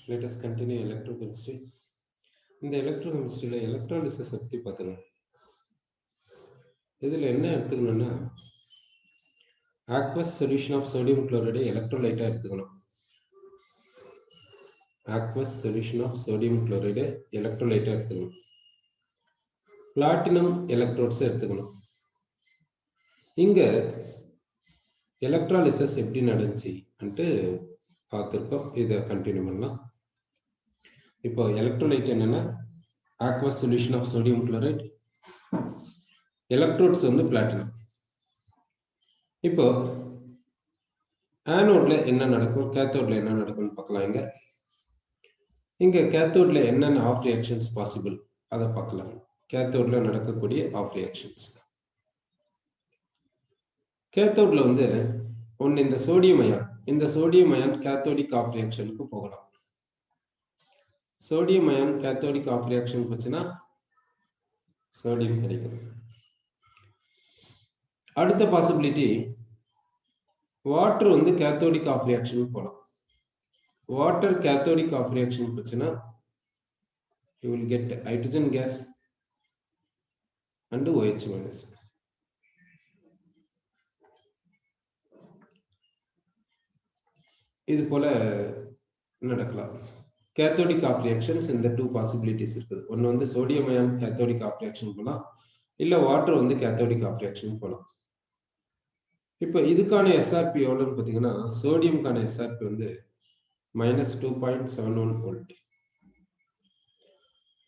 Let us continue electrochemistry. இந்த எலக்ட்ரோகெமிஸ்ட்ரியில் electrolysis பற்றி பார்த்துங்க. இதில் என்ன எடுத்துக்கணும்னா, aqueous solution of sodium chloride எலக்ட்ரோலைட்டாக எடுத்துக்கணும். aqueous solution of sodium chloride எலக்ட்ரோலைட்டாக எடுத்துக்கணும். பிளாட்டினம் எலக்ட்ரோட்ஸ் எடுத்துக்கணும். இங்கே எலக்ட்ராலிசிஸ் எப்படி நடந்துச்சு பார்த்துருக்கோம். இதை கண்டினியூ பண்ணலாம். இப்போ எலக்ட்ரோலைட் என்னன்னா aqueous solution of sodium chloride, electrodes platinum. இப்போ ஆனோட்ல என்ன நடக்கும், கேத்தோட்ல என்ன நடக்கும்னு பார்க்கலாம். இங்க கேத்தோட்ல என்னென்ன ஆஃப் ரியாக்ஷன்ஸ் பாசிபிள் அதை பார்க்கலாம். கேத்தோட்ல நடக்கக்கூடிய ஆஃப் ரியாக்ஷன்ஸ். கேத்தோட்ல ஒன்று இந்த சோடியம் அயான் கேத்தோடிக் ஆஃப் ரியாக்ஷனுக்கு போகலாம். Sodium ion cathodic half reaction போச்சுன்னா சோடியம் கிடைக்கும். அடுத்த possibility, water cathodic half reaction போகலாம். வாட்டர் கேத்தோடிக் ஆஃப் ரியாக்ஷன் போச்சுன்னா you will get hydrogen gas and OH-. இது போல நடக்கலாம். கேத்தோடிக் ஆஃப் ரியாக்ஷன்ஸ் இந்த டூ பாசிபிலிட்டிஸ் இருக்குது. ஒன்று sodium ion cathodic half reaction போகலாம், இல்லை வாட்டர் கேத்தோடிக் ஆஃப் ரியாக்ஷன் போகலாம். இப்போ இதுக்கான எஸ்ஆர்பி எவ்வளோன்னு பார்த்தீங்கன்னா, சோடியம்கான எஸ்ஆர்பி -2.71 வோல்ட்.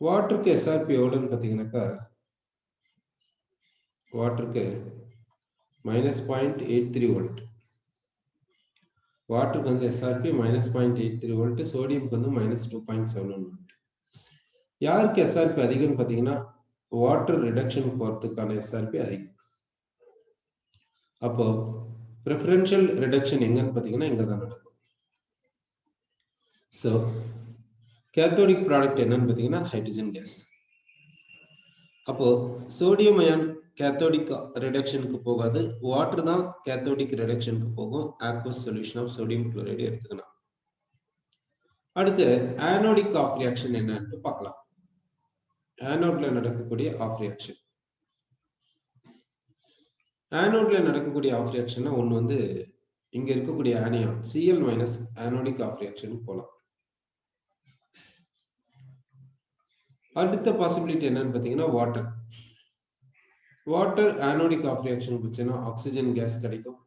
வாட்டருக்கு எஸ்ஆர்பி எவ்வளோன்னு பார்த்தீங்கன்னாக்கா, வாட்டருக்கு -0.83 வோல்ட். வாட்டருக்கு எஸ்ஆர்பி -0.83 வோல்ட், சோடியம்க்கு -2.71 வோல்ட். யாருக்கு எஸ்ஆர்பி அதிகம்னு பார்த்தீங்கன்னா, வாட்டர் ரிடக்ஷன் போகிறதுக்கான எஸ்ஆர்பி அதிகம். அப்போ ப்ரிஃபரன்ஷியல் ரிடக்ஷன் எங்கன்னு பார்த்தீங்கன்னா இங்கே தான் நடக்கும். ஸோ கேத்தோடிக் ப்ராடக்ட் என்னன்னு பார்த்தீங்கன்னா ஹைட்ரஜன் கேஸ். அப்போ சோடியம் அயான் கேத்தோடிக் ரிடக்ஷனுக்கு போகாது, வாட்டர் தான் கேத்தோடிக் ரிடக்ஷனுக்கு போகும். aqueous solution of sodium chloride எடுத்துக்கலாம். அடுத்து ஆனோடிக் ஆஃப் ரியாக்ஷன் என்னன்னு பார்க்கலாம். ஆனோட்ல நடக்கக்கூடிய ஆஃப் ரியாக்ஷன். ஆனோட்ல நடக்கக்கூடிய ஆஃப் ரியாக்ஷன் ஒன்று இங்க இருக்கக்கூடிய anion Cl- anodic half reaction போகலாம். அடுத்த பாசிபிலிட்டி என்னன்னு பார்த்தீங்கன்னா வாட்டர் ஆனோடிக் ஆஃப் ரியாக்ஷன் போச்சுன்னா ஆக்சிஜன் கேஸ் கிடைக்கும்.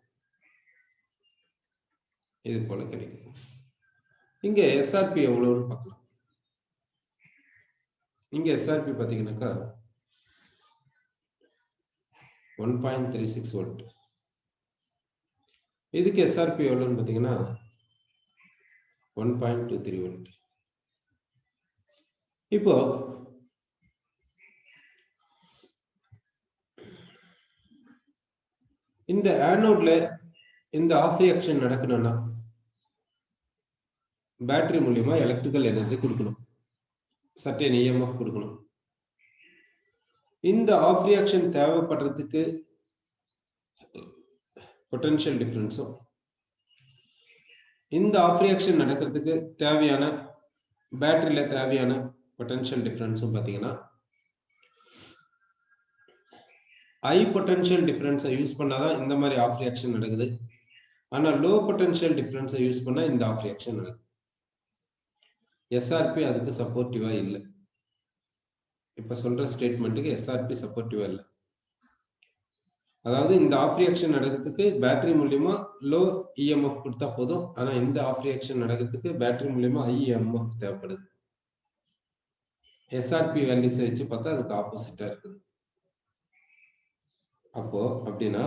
இது போல கிடைக்கும். இங்க எஸ்ஆர்பி எவ்வளவுன்னு பார்க்கலாம். இங்க எஸ்ஆர்பி பார்த்தீங்கன்னாக்கா 1.36 வோல்ட். இதுக்கு எஸ்ஆர்பி எவ்வளோன்னு பார்த்தீங்கன்னா 1.23 வோல்ட். இப்போ இந்த ஆனோட்ல இந்த ஆஃப் ரியாக்ஷன் நடக்கணும்னா பேட்டரி மூலியமா எலக்ட்ரிக்கல் எனர்ஜி கொடுக்கணும், சர்டன் இஎம்எஃப் கொடுக்கணும். இந்த ஆஃப் ரியாக்ஷன் தேவைப்படுறதுக்கு பொட்டன்ஷியல் டிஃபரன்ஸும், இந்த ஆஃப் ரியாக்ஷன் நடக்கிறதுக்கு தேவையான பேட்டரியில தேவையான பொட்டன்ஷியல் டிஃபரன்ஸும் பார்த்தீங்கன்னா, ஹை பொட்டன்ஷியல் டிஃபரன்ஸை யூஸ் பண்ணாதான் இந்த மாதிரி ஆஃப் ரியாக்ஷன் நடக்குது. ஆனால் லோ பொட்டன்ஷியல் டிஃபரன்ஸை யூஸ் பண்ணா இந்த ஆஃப் ரியாக்ஷன் நடக்குது. எஸ்ஆர்பி அதுக்கு சப்போர்ட்டிவா இல்லை. இப்ப சொல்ற ஸ்டேட்மெண்ட்டுக்கு எஸ்ஆர்பி சப்போர்ட்டிவா இல்லை. அதாவது இந்த ஆஃப் ரியாக்ஷன் நடக்கிறதுக்கு பேட்டரி மூலியமா லோ இஎம்எஃப் கொடுத்தா போதும். ஆனா இந்த ஆஃப் ரியாக்ஷன் நடக்கிறதுக்கு பேட்டரி மூலியமா ஹை இஎம்எஃப் தேவைப்படுது. எஸ்ஆர்பி வேல்யூஸ் வச்சு பார்த்தா அதுக்கு ஆப்போசிட்டா இருக்குது. அப்போ அப்படின்னா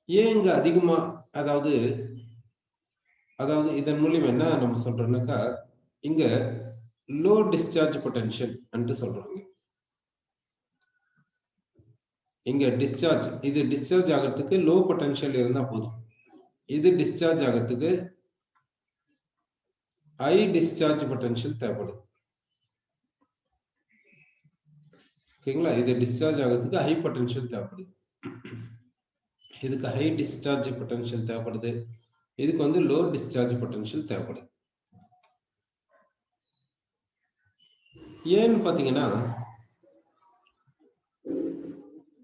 ஏன் இங்க அதிகமா, அதாவது இதன் மூலியம் என்ன நம்ம சொல்றோம்னாக்கா, இங்க லோ டிஸ்சார்ஜ் பொட்டன்ஷியல் என்று சொல்றாங்க. இங்க டிஸ்சார்ஜ், இது டிஸ்சார்ஜ் ஆகிறதுக்கு லோ பொட்டன்ஷியல் இருந்தா போதும். இது டிஸ்சார்ஜ் ஆகிறதுக்கு ஹை டிஸ்சார்ஜ் பொட்டன்ஷியல் தேவைப்படுது. ஓகேங்களா? இது டிஸ்சார்ஜ் ஆகிறதுக்கு ஹை பொட்டன்ஷியல் தேவைப்படுது. இதுக்கு ஹை டிஸ்சார்ஜ் பொட்டன்ஷியல் தேவைப்படுது. இதுக்கு வந்து லோ டிஸ்சார்ஜ் பொட்டன்ஷியல் தேவைப்படுது. ஏன்னு பாத்தீங்கன்னா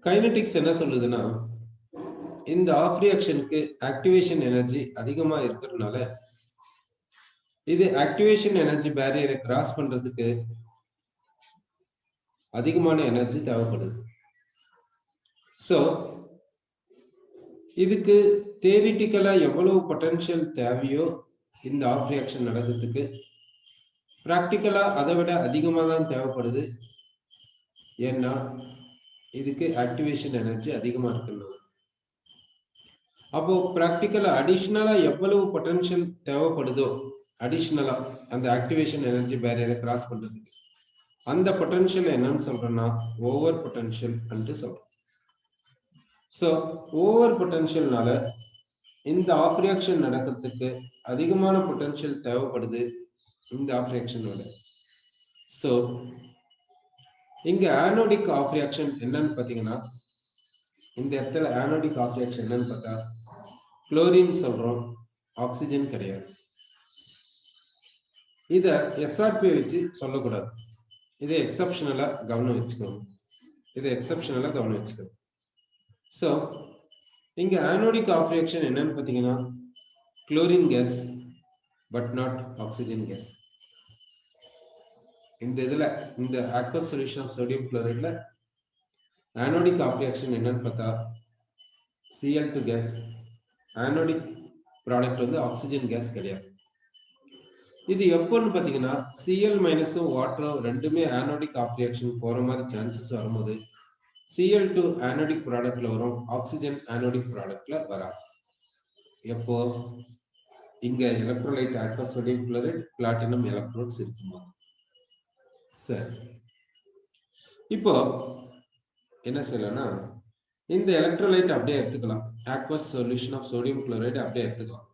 கைனடிக்ஸ் என்ன சொல்லுதுன்னா இந்த ஆஃப் ரியாக்ஷனுக்கு ஆக்டிவேஷன் எனர்ஜி அதிகமா இருக்கிறதுனால இது ஆக்டிவேஷன் எனர்ஜி பேரியரை கிராஸ் பண்றதுக்கு அதிகமான எனர்ஜி தேவைப்படுது. ஸோ இதுக்கு தியரிட்டிக்கலா எவ்வளவு பொட்டன்ஷியல் தேவையோ இந்த ஆஃப் ரியாக்ஷன் நடக்கிறதுக்கு பிராக்டிக்கலா அதை விட அதிகமாக தான் தேவைப்படுது. ஏன்னா இதுக்கு ஆக்டிவேஷன் எனர்ஜி அதிகமா இருக்குன்னு. அப்போ பிராக்டிக்கலா அடிஷனலா எவ்வளவு பொட்டன்ஷியல் தேவைப்படுதோ அடிஷனலா அந்த ஆக்டிவேஷன் எனர்ஜி பேரியரை கிராஸ் பண்றதுக்கு அந்த பொட்டன்ஷியல் என்னன்னு சொல்றோம்னா ஓவர் பொட்டன்ஷியல் என்று சொல்றோம். ஸோ ஓவர் பொட்டன்ஷியல்னால இந்த ஆஃப் ரியாக்ஷன் நடக்கிறதுக்கு அதிகமான பொட்டன்ஷியல் தேவைப்படுது இந்த ஆஃப் ரியாக்ஷனோட. ஸோ இங்க ஆனோடிக் ஆஃப் ரியாக்ஷன் என்னன்னு பாத்தீங்கன்னா இந்த இடத்துல ஆனோடிக் ஆஃப் ரியாக்ஷன் என்னன்னு பார்த்தா குளோரின் சொல்றோம், ஆக்சிஜன் கிடையாது. இத எஸ்ஆர்பி வச்சு சொல்லக்கூடாது. இதை எக்ஸப்ஷனலா கவனம் வச்சுக்கணும். ஸோ இங்க ஆனோடிக் ஆஃப் ரியாக்ஷன் என்னன்னு பாத்தீங்கன்னா chlorine gas but not oxygen gas. இந்த இதுல இந்த aqueous சொல்யூஷன் ஆஃப் சோடியம் குளோரைட்ல ஆனோடிக் ஆஃப் ரியாக்ஷன் என்னன்னு பார்த்தா Cl2 கேஸ். ஆனோடிக் ப்ராடக்ட் வந்து ஆக்சிஜன் கேஸ் கிடையாது. இது எப்போன்னு பாத்தீங்கன்னா Cl மைனஸும் வாட்டரும் ரெண்டுமே ஆனோடிக் ஆஃப் ரியாக்ஷன் போற மாதிரி சான்சஸ் வரும்போது Cl2 ஆனோடிக் ப்ராடக்ட்ல வரும், ஆக்சிஜன் ஆனோடிக் ப்ராடக்ட்ல வராது. எப்போ இங்க electrolyte aqueous sodium chloride platinum electrodes இருக்கும்போது. சரி, இப்போ என்ன செய்யலாம்னா இந்த எலக்ட்ரோலைட் அப்படியே எடுத்துக்கலாம். aqueous solution of sodium chloride அப்படியே எடுத்துக்கலாம்.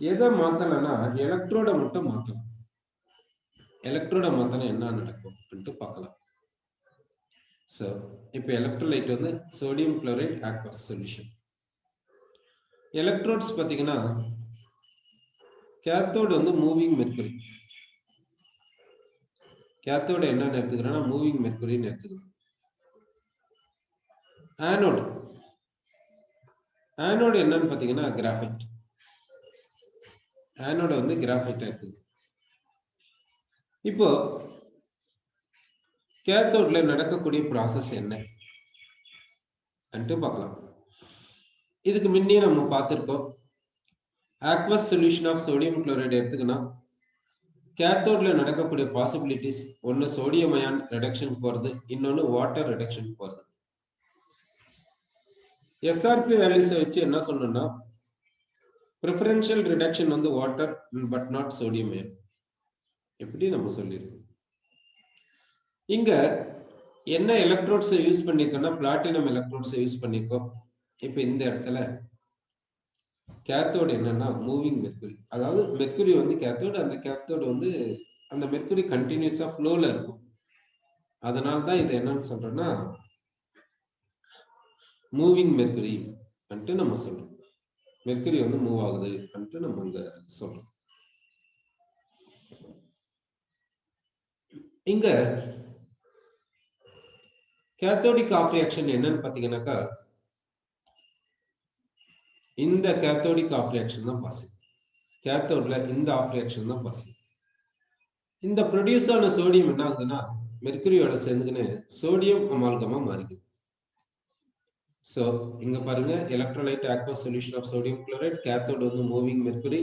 எதை மாத்தலன்னா எலக்ட்ரோட மட்டும் மாத்தலாம். எலக்ட்ரோட மாத்தனா என்ன நடக்கும் பார்க்கலாம். ஸோ இப்போ எலக்ட்ரோலைட் வந்து sodium chloride aqueous solution. Electrodes பார்த்தீங்கன்னா கேத்தோடு வந்து மூவிங் மெர்க்குரி. கேத்தோட என்னன்னு எடுத்துக்கிறோம்னா மூவிங் மெர்க்குரின்னு எடுத்துக்கிறோம். ஆனோடு என்னன்னு பாத்தீங்கன்னா கிராஃபைட். ஆனோட வந்து கிராஃபைட் எடுத்துக்கிறோம். இப்போ கேத்தோட்ல நடக்கக்கூடிய ப்ராசஸ் என்ன பார்க்கலாம். இதுக்கு முன்னே நம்ம பார்த்திருக்கோம். aqueous solution of sodium chloride எடுத்துக்கினா கேத்தோட்ல நடக்கக்கூடிய பாசிபிலிட்டிஸ் ஒன்னு சோடியம் அயான் ரிடக்ஷன் போறது, இன்னொன்னு வாட்டர் ரிடக்ஷன் போறது. எஸ்ஆர்பி வேல்யூஸ் வச்சு என்ன சொல்லணும்னா ப்ரிஃபரன்ஷியல் ரிடக்ஷன் வந்து water but not sodium ion. எப்படி நம்ம சொல்லிருக்கோம். இங்க என்ன எலக்ட்ரோட்ஸ் யூஸ் பண்ணிருக்கோம்னா பிளாட்டினம் எலக்ட்ரோட்ஸ் யூஸ் பண்ணிருக்கோம். இப்ப இந்த இடத்துல கேத்தோடு என்னன்னா மூவிங் மெர்க்குரி. அதாவது மெர்க்குரி வந்து கேத்தோடு, அந்த கேத்தோடு வந்து அந்த மெர்க்குரி கண்டினியூஸா ஃப்ளோல இருக்கும். அதனால தான் இது என்னன்னு சொல்றோம்னா மூவிங் மெர்க்குரி நம்ம சொல்றோம். மெர்க்குரி வந்து மூவ் ஆகுது நம்ம இங்க சொல்றோம். இங்க கேத்தோடிக் ஆஃப் ரியாக்ஷன் என்னன்னு பாத்தீங்கன்னாக்கா இந்த கேத்தோடிக் ஆஃப் ரியாக்ஷன் தான் பாசிபிள். கேத்தோட்ல இந்த ஆஃப் ரியாக்ஷன் தான் பாசிபிள். இந்த ப்ரொடியூஸ் ஆன சோடியம் என்ன ஆகுதுன்னா மெர்க்குரியோட சேர்ந்துக்கின்னு சோடியம் அமால்கமா மாறிக்குது. ஸோ இங்க பாருங்க electrolyte aqueous solution of sodium chloride, cathode வந்து மூவிங் மெர்க்குரி.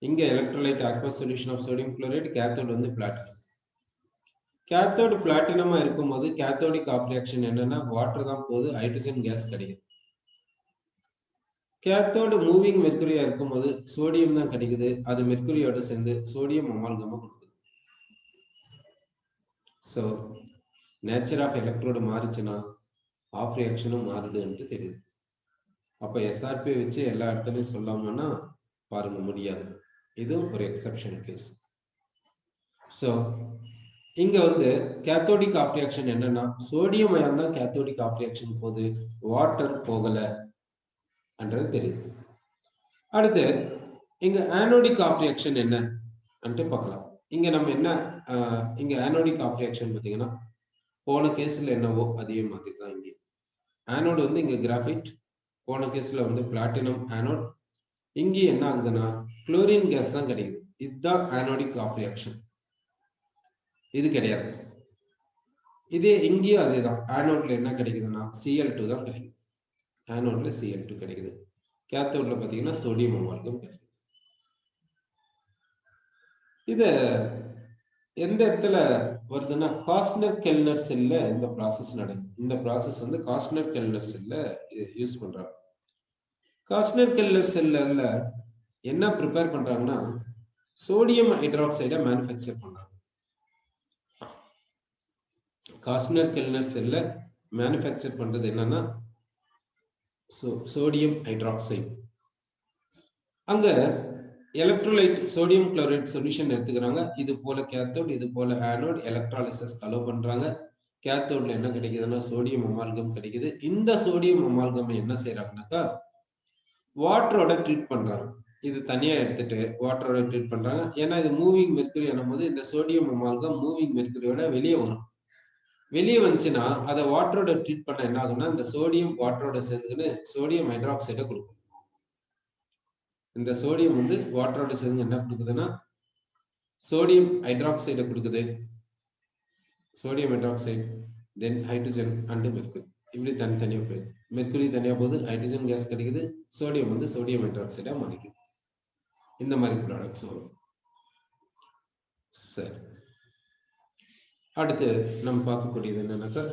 இங்க electrolyte aqueous solution of sodium chloride, cathode வந்து பிளாட்டினம். கேத்தோடு பிளாட்டினமா இருக்கும்போது கேத்தோடிக் ஆஃப் ரியாக்ஷன் என்னன்னா வாட்டர் தான் போகுது, ஹைட்ரஜன் கேஸ் கிடைக்குது. கேத்தோடு மூவிங் மெர்க்குரியா இருக்கும்போது சோடியம் தான் கிடைக்குது, அது மெர்க்குரியோட சேர்ந்து சோடியம் அமால்கமா கொடுக்குது. ஸோ நேச்சர் ஆஃப் எலக்ட்ரோடு மாறிச்சுன்னா ஆஃப் ரியாக்ஷனும் மாறுதுன்ட்டு தெரியுது. அப்ப எஸ்ஆர்பி வச்சு எல்லா இடத்துலையும் சொல்லாமன்னா பாருங்க முடியாது. இது ஒரு எக்ஸப்ஷன் கேஸ். ஸோ இங்க வந்து கேத்தோடிக் ஆஃப் ரியாக்ஷன் என்னன்னா சோடியம் அயான் தான் கேத்தோடிக் ஆஃப் ரியாக்ஷன் போகுது, வாட்டர் போகல என்றது தெரியுது. அடுத்து இங்க ஆனோடிக் ஆஃப் ரியாக்ஷன் என்ன அன்ட்டு பார்க்கலாம். இங்க நம்ம என்ன இங்க ஆனோடிக் ஆஃப் ரியாக்ஷன் பார்த்தீங்கன்னா போன கேஸ்ல என்னவோ அதே மாதிரி தான் இங்கே. ஆனோடு வந்து இங்க கிராஃபைட், போன கேஸ்ல வந்து பிளாட்டினம் ஆனோட். இங்கே என்ன ஆகுதுன்னா குளோரின் கேஸ் தான் கிடைக்குது. இதுதான் ஆனோடிக் ஆஃப் ரியாக்ஷன். இது கிடையாது. இதே இங்கேயும் அதே தான். ஆனோட்ல என்ன கிடைக்குதுன்னா Cl2 தான் கிடைக்குது. ஆனோட்ல Cl2 கிடைக்குது. கேத்தோட்ல பார்த்தீங்கன்னா சோடியம் அமால்கம் கிடைக்குது. இத எந்த இடத்துல வருதுன்னா காஸ்னர் கெல்னர் செல்ல இந்த ப்ராசஸ் நடக்குது. இந்த ப்ராசஸ் வந்து காஸ்னர் கெல்னர் செல்ல யூஸ் பண்றாங்க. காஸ்னர் கெல்னர் செல்ல என்ன ப்ரிப்பேர் பண்றாங்கன்னா சோடியம் ஹைட்ராக்சைடை மேனுஃபேக்சர் பண்றாங்க. காஸ்னர் கெல்னர் செல்ல மேனுஃபேக்சர் பண்றது என்னன்னா சோடியம் ஹைட்ராக்சைடு. அங்க எலக்ட்ரோலைட் சோடியம் குளோரைட் சொல்யூஷன் எடுத்துக்கிறாங்க. இது போல கேத்தோட், இது போல ஆனோட் எலக்ட்ராலிசிஸ் அலோ பண்றாங்க. கேத்தோட்ல என்ன கிடைக்குதுன்னா சோடியம் அமால்கம் கிடைக்குது. இந்த சோடியம் அமால்கம் என்ன செய்யறாங்கன்னாக்கா வாட்டரோட ட்ரீட் பண்றாங்க. இது தனியா எடுத்துட்டு வாட்டரோட ட்ரீட் பண்றாங்க. ஏன்னா இது மூவிங் மெர்க்குரி என்னும்போது இந்த சோடியம் அமால்கம் மூவிங் மெர்க்குரியோட வெளியே வரும். வெளியே வந்துச்சுன்னா அதை வாட்டரோட ட்ரீட் பண்ண என்ன ஆகும்னா இந்த சோடியம் வாட்டரோட சேர்ந்துக்கின்னு சோடியம் ஹைட்ராக்சைடை கொடுக்கும். இந்த சோடியம் வந்து வாட்டரோட சேர்ந்து என்ன கொடுக்குதுன்னா சோடியம் ஹைட்ராக்சைடை கொடுக்குது. Sodium hydroxide, then hydrogen and mercury. இப்படி தனித்தனியா போயிடுது. மெர்க்குரி தனியா போகுது, ஹைட்ரஜன் கேஸ் கிடைக்குது, சோடியம் வந்து சோடியம் ஹைட்ராக்சைடா மாறிக்குது. இந்த மாதிரி ப்ராடக்ட்ஸ் வரும். சரி, அடுத்து நம்ம பார்க்கக்கூடியது என்னன்னாக்கா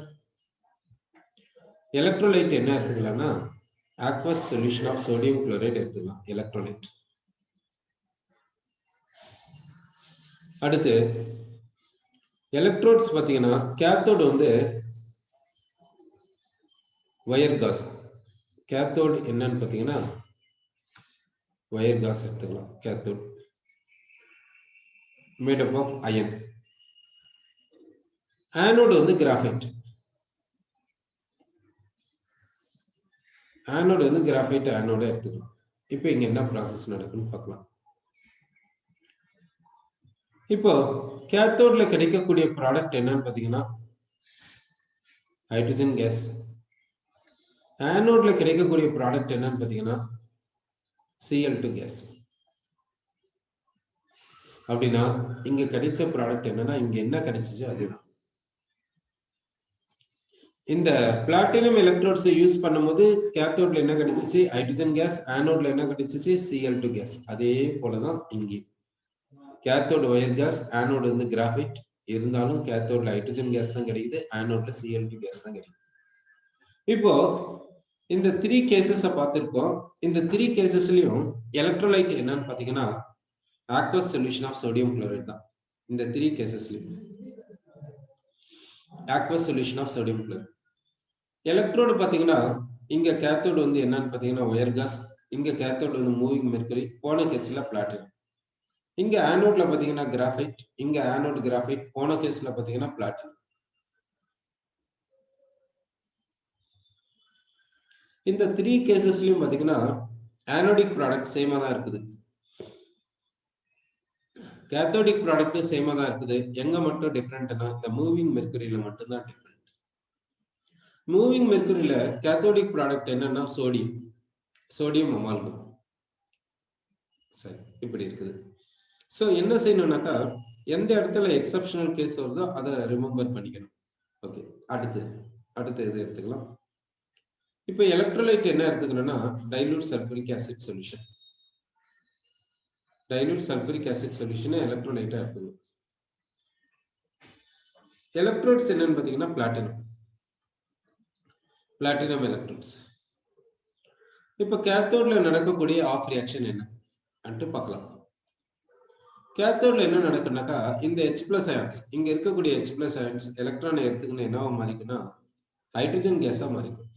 எலக்ட்ரோலைட் என்ன எடுத்துக்கலாம்னா aqueous solution of sodium chloride எடுத்துக்கலாம் எலக்ட்ரோலைட். அடுத்து எலக்ட்ரோட்ஸ் பார்த்தீங்கன்னா கேத்தோடு வந்து வயர் காஸ். கேத்தோடு என்னன்னு பார்த்தீங்கன்னா வயர் காஸ் எடுத்துக்கலாம். Cathode made up of iron. Anode வந்து கிராஃபைட். ஆனோடு வந்து கிராஃபைட் ஆனோட எடுத்துக்கலாம். இப்போ இங்க என்ன ப்ராசஸ் நடக்குன்னு பார்க்கலாம். இப்போ கேத்தோட்ல கிடைக்கக்கூடிய ப்ராடக்ட் என்னன்னு பார்த்தீங்கன்னா ஹைட்ரஜன் கேஸ். ஆனோட்ல கிடைக்கக்கூடிய ப்ராடக்ட் என்னன்னு பார்த்தீங்கன்னா Cl2 கேஸ். அப்படின்னா இங்க கிடைச்ச ப்ராடக்ட் என்னன்னா இங்க என்ன கிடைச்சிச்சு அதுதான். இந்த பிளாட்டினம் எலக்ட்ரோட்ஸ் யூஸ் பண்ணும்போது கேத்தோட்ல என்ன கிடைச்சிச்சு ஹைட்ரஜன் கேஸ், ஆனோட்ல என்ன கிடைச்சிச்சு Cl2 கேஸ். அதே போலதான் இங்கே கேத்தோடு வயர் கேஸ், ஆனோடு வந்து கிராஃபைட். இருந்தாலும் கேத்தோட்ல ஹைட்ரஜன் கேஸ் தான் கிடைக்குது, ஆனோட்ல Cl2 கேஸ் தான் கிடைக்குது. இப்போ இந்த 3 கேசஸ் பார்த்திருக்கோம். இந்த 3 கேசஸ்லயும் எலக்ட்ரோலைட் என்னன்னு பாத்தீங்கன்னா aqueous solution of sodium chloride தான். இந்த 3 கேசஸ்லயும் aqueous solution of sodium chloride. Electrode பாத்தீங்கன்னா இங்க கேத்தோடு வந்து என்னன்னு பாத்தீங்கன்னா வயர் கேஸ், இங்க கேத்தோடு வந்து மூவிங் மெர்க்குரி, போன கேஸ்ல பிளாட்டினம். இங்க ஆனோட்ல பாத்தீங்கன்னா கிராஃபைட், இங்க ஆனோட் கிராஃபைட், போன கேஸ்ல பாத்தீங்கன்னா பிளாட்டினம். இந்த 3 கேசஸ்லயும் பாத்தீங்கன்னா ஆனோடிக் ப்ராடக்ட் சேமா தான் இருக்குது, கேத்தோடிக் ப்ராடக்ட் சேமா தான் இருக்குது. எங்க மட்டும் டிஃபரெண்ட்னா இந்த மூவிங் மெர்க்குரியில மட்டும் தான் டிஃபரெண்ட். மூவிங் மெர்க்குரியில கேத்தோடிக் ப்ராடக்ட் என்னன்னா சோடியம் அமால்கம். சரி, இப்படி இருக்குது. சோ என்ன செய்யணும்னாக்கா எந்த இடத்துல எக்ஸெப்ஷனல் கேஸ் வருதோ அதை ரிமெம்பர் பண்ணிக்கணும். ஓகே, அடுத்து இது எடுத்துக்கலாம். இப்போ எலக்ட்ரோலைட் என்ன எடுத்துக்கணும்னா dilute sulphuric acid solution. Dilute sulphuric acid solution எலக்ட்ரோலைட்டா எடுத்துக்கணும். எலக்ட்ரோட்ஸ் என்னன்னு பாத்தீங்கன்னா பிளாட்டினம் எலக்ட்ரோட்ஸ். இப்போ கேத்தோட்ல நடக்கக்கூடிய ஆஃப் ரியாக்ஷன் என்ன அன்ட்டு பார்க்கலாம். கேத்தோட்ல என்ன நடக்குனாக்கா இந்த H+ அயான்ஸ், இங்க இருக்கக்கூடிய H+ அயான்ஸ் எலக்ட்ரானை எடுத்துக்கணும் என்னவா மாறிக்குன்னா ஹைட்ரஜன் கேஸா மாறிக்கும்.